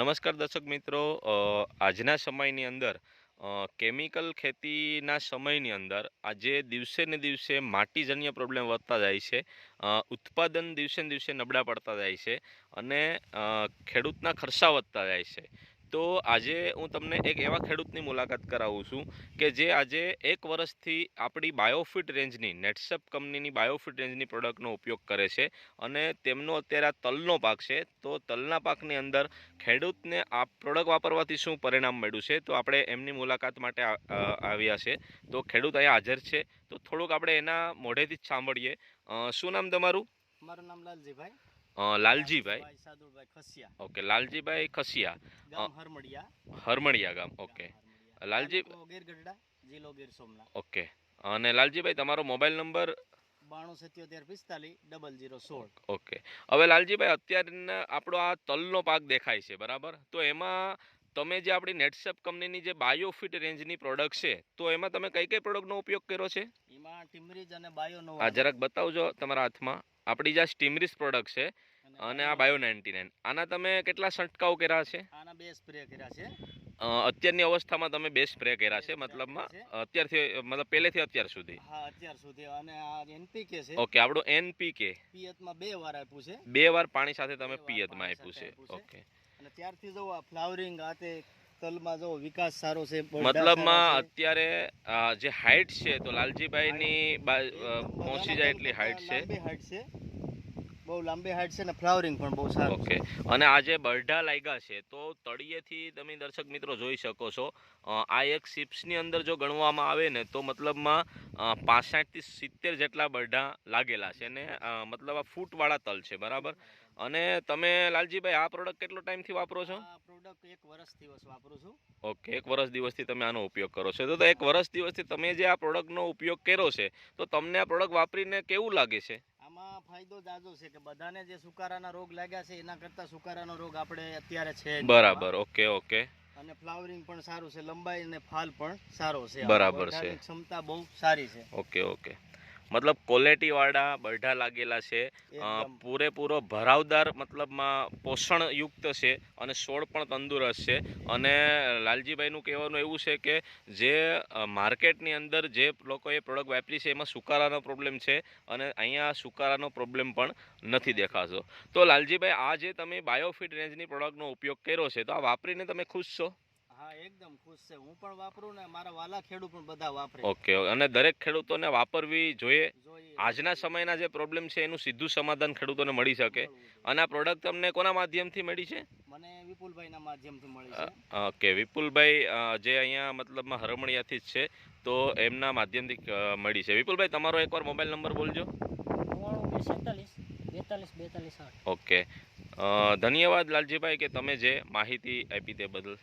નમસ્કાર દર્શક મિત્રો, આજના સમયની અંદર કેમિકલ ખેતીના સમયની અંદર આજે દિવસે ને દિવસે માટીજન્ય પ્રોબ્લેમ વધતા જાય છે. ઉત્પાદન દિવસે ને દિવસે નબળા પડતા જાય છે અને ખેડૂતના ખર્ચા વધતા જાય છે. તો આજે હું તમને એક એવા ખેડૂતની મુલાકાત કરાવું છું કે જે આજે 1 વર્ષથી આપણી બાયોફિટ રેન્જની નેટસપ કંપનીની બાયોફિટ રેન્જની પ્રોડક્ટનો ઉપયોગ કરે છે અને તેમનો અત્યારે આ તલનો પાક છે. તો તલના પાકની અંદર ખેડૂતને આ પ્રોડક્ટ વાપરવાથી શું પરિણામ મળ્યું છે, તો આપણે એમની મુલાકાત માટે આવ્યા છે. તો ખેડૂત અહીંયા હાજર છે, તો થોડુંક આપણે એના મોઢેથી જ સાંભળીએ. શું નામ તમારું? મારું નામ લાલજીભાઈ. લાલજીભાઈ સાદુભાઈ ખસિયા. ઓકે, લાલજીભાઈ ખસિયા, ગામ હરમડિયા. હરમડિયા ગામ. ઓકે લાલજી, ગીર ગઢડા, જિલ્લો ગીર સોમનાથ. ઓકે. અને લાલજીભાઈ તમારો મોબાઈલ નંબર? 9277450016. ઓકે. હવે લાલજીભાઈ, અત્યારે આપણો આ તલનો પાક દેખાય છે, બરાબર? તો એમાં તમે જે આપણી નેટસપ કંપનીની જે બાયોફિટ રેન્જની પ્રોડક્ટ છે, તો એમાં તમે કઈ કઈ પ્રોડક્ટનો ઉપયોગ કર્યો છે? એમાં ટીમરીજ અને બાયોનો. આ જરાક બતાવજો તમારા હાથમાં. આપણી જે સ્ટીમરીજ પ્રોડક્ટ છે અને આ બાયો 99, આના તમે કેટલા છંટકાવ કર્યા છે? આના 2 સ્પ્રે કર્યા છે. અત્યારની અવસ્થામાં તમે 2 સ્પ્રે કર્યા છે, મતલબમાં અત્યારથી, મતલબ પહેલેથી અત્યાર સુધી? હા, અત્યાર સુધી. અને આ એનપીકે છે. ઓકે, આપણું એનપીકે પિયતમાં 2 વાર આપ્યું છે. 2 વાર પાણી સાથે તમે પિયતમાં આપ્યું છે. ઓકે. અને ત્યારથી જો આ ફ્લાવરિંગ આતે તલમાં જો વિકાસ સારો છે. મતલબમાં અત્યારે જે હાઈટ છે, તો લાલજીભાઈની પહોંચી જાય એટલી હાઈટ છે. બહુ લાંબી હાઈટ છે ને ફ્લાવરિંગ પણ બહુ સારું. ઓકે. અને આ જે બરડા લાગ્યા છે, તો તળિયેથી તમે દર્શક મિત્રો જોઈ શકો છો. આ એક સિપ્સની અંદર જો ગણવામાં આવે ને, તો મતલબમાં 65 થી 70 જેટલા બરડા લાગેલા છે ને મતલબ આ ફૂટવાળા તલ છે, બરાબર? અને તમે લાલજીભાઈ આ પ્રોડક્ટ કેટલો ટાઈમથી વાપરો છો? આ પ્રોડક્ટ 1 વર્ષ દિવસ વાપરું છું. ઓકે, 1 વર્ષ દિવસથી તમે આનો ઉપયોગ કરો છો. તો 1 વર્ષ દિવસથી તમે જે આ પ્રોડક્ટનો ઉપયોગ કર્યો છે, તો તમને આ પ્રોડક્ટ વાપરીને કેવું લાગે છે? આમાં ફાયદો જાજો છે કે બધાને જે સુકારાના રોગ લાગ્યા છે એના કરતા સુકારાનો રોગ આપણે અત્યારે છે. બરાબર. Okay okay. અને ફ્લાવરિંગ પણ સારું છે, લંબાઈ અને ફાલ પણ સારો છે. બરાબર છે. ક્ષમતા બહુ સારી છે. Okay okay. મતલબ ક્વોલિટી વાળા બરડા લાગેલા છે, પૂરેપૂરો ભરાવદાર, મતલબમાં પોષણયુક્ત છે અને છોડ પણ તંદુરસ્ત છે. અને લાલજીભાઈનું કહેવાનું એવું છે કે જે માર્કેટની અંદર જે લોકોએ પ્રોડક્ટ વાપરી છે એમાં સુકારાનો પ્રોબ્લેમ છે અને અહીંયા સુકારાનો પ્રોબ્લેમ પણ નથી દેખાતો. તો લાલજીભાઈ, આ જે તમે બાયોફિટ રેન્જની પ્રોડક્ટનો ઉપયોગ કર્યો છે, તો આ વાપરીને તમે ખુશ છો? હા, એકદમ ખુશ છે. હું પણ વાપરું ને મારા વાલા ખેડૂત પણ બધા વાપરે. ઓકે. અને દરેક ખેડૂતોને વાપરવી જોઈએ. આજના સમયના જે પ્રોબ્લેમ છે એનું સીધું સમાધાન ખેડૂતોને મળી શકે. અને આ પ્રોડક્ટ તમને કોના માધ્યમથી મળી છે? મને વિપુલભાઈના માધ્યમથી મળી છે. ઓકે, વિપુલભાઈ જે અહીંયા મતલબમાં હરમડિયાથી જ છે, તો એમના માધ્યમથી મળી છે. વિપુલભાઈ, તમારો એકવાર મોબાઈલ નંબર બોલજો. 9247 42 42 8. ઓકે. ધન્યવાદ લાલજીભાઈ કે તમે જે માહિતી આપી તે બદલ.